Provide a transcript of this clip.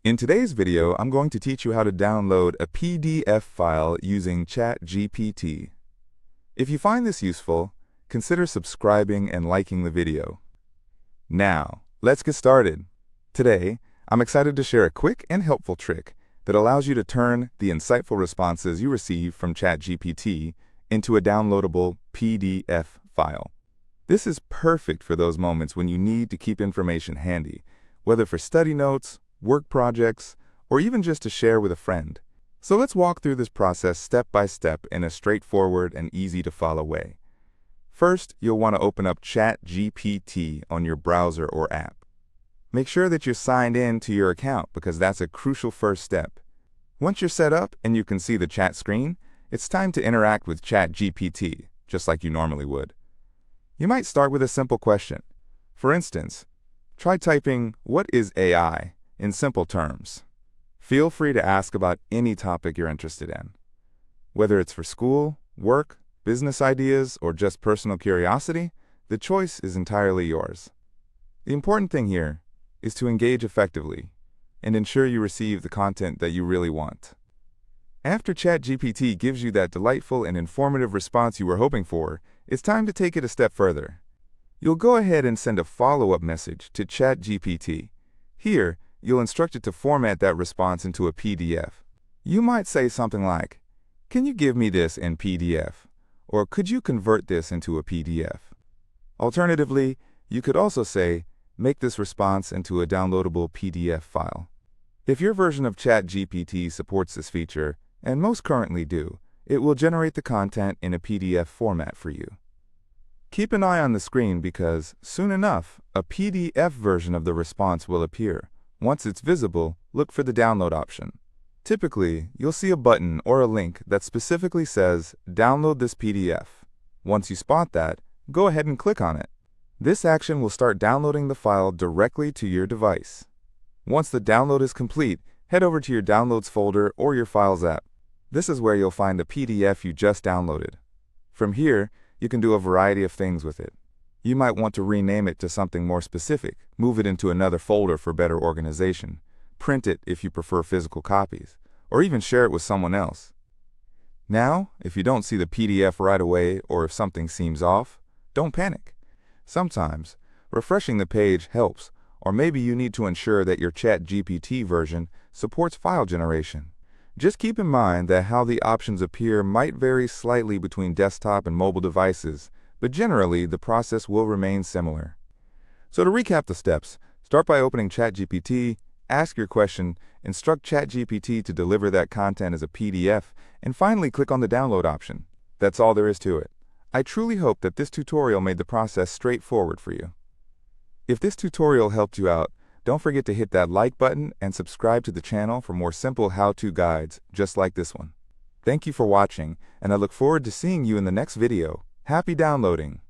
In today's video, I'm going to teach you how to download a PDF file using ChatGPT. If you find this useful, consider subscribing and liking the video. Now, let's get started. Today, I'm excited to share a quick and helpful trick that allows you to turn the insightful responses you receive from ChatGPT into a downloadable PDF file. This is perfect for those moments when you need to keep information handy, whether for study notes, work projects, or even just to share with a friend. So let's walk through this process step by step in a straightforward and easy to follow way. First, you'll want to open up ChatGPT on your browser or app. Make sure that you're signed in to your account because that's a crucial first step. Once you're set up and you can see the chat screen, it's time to interact with ChatGPT, just like you normally would. You might start with a simple question. For instance, try typing, "What is AI?" in simple terms. Feel free to ask about any topic you're interested in. Whether it's for school, work, business ideas, or just personal curiosity, the choice is entirely yours. The important thing here is to engage effectively and ensure you receive the content that you really want. After ChatGPT gives you that delightful and informative response you were hoping for, it's time to take it a step further. You'll go ahead and send a follow-up message to ChatGPT. Here, you'll instruct it to format that response into a PDF. You might say something like, "Can you give me this in PDF?" Or "Could you convert this into a PDF?" Alternatively, you could also say, "Make this response into a downloadable PDF file." If your version of ChatGPT supports this feature, and most currently do, it will generate the content in a PDF format for you. Keep an eye on the screen because, soon enough, a PDF version of the response will appear. Once it's visible, look for the download option. Typically, you'll see a button or a link that specifically says, "Download this PDF." Once you spot that, go ahead and click on it. This action will start downloading the file directly to your device. Once the download is complete, head over to your Downloads folder or your Files app. This is where you'll find the PDF you just downloaded. From here, you can do a variety of things with it. You might want to rename it to something more specific, move it into another folder for better organization, print it if you prefer physical copies, or even share it with someone else. Now, if you don't see the PDF right away or if something seems off, don't panic. Sometimes, refreshing the page helps, or maybe you need to ensure that your ChatGPT version supports file generation. Just keep in mind that how the options appear might vary slightly between desktop and mobile devices, but generally the process will remain similar. So to recap the steps, start by opening ChatGPT, ask your question, instruct ChatGPT to deliver that content as a PDF, and finally click on the download option. That's all there is to it. I truly hope that this tutorial made the process straightforward for you. If this tutorial helped you out, don't forget to hit that like button and subscribe to the channel for more simple how-to guides just like this one. Thank you for watching, and I look forward to seeing you in the next video. Happy downloading!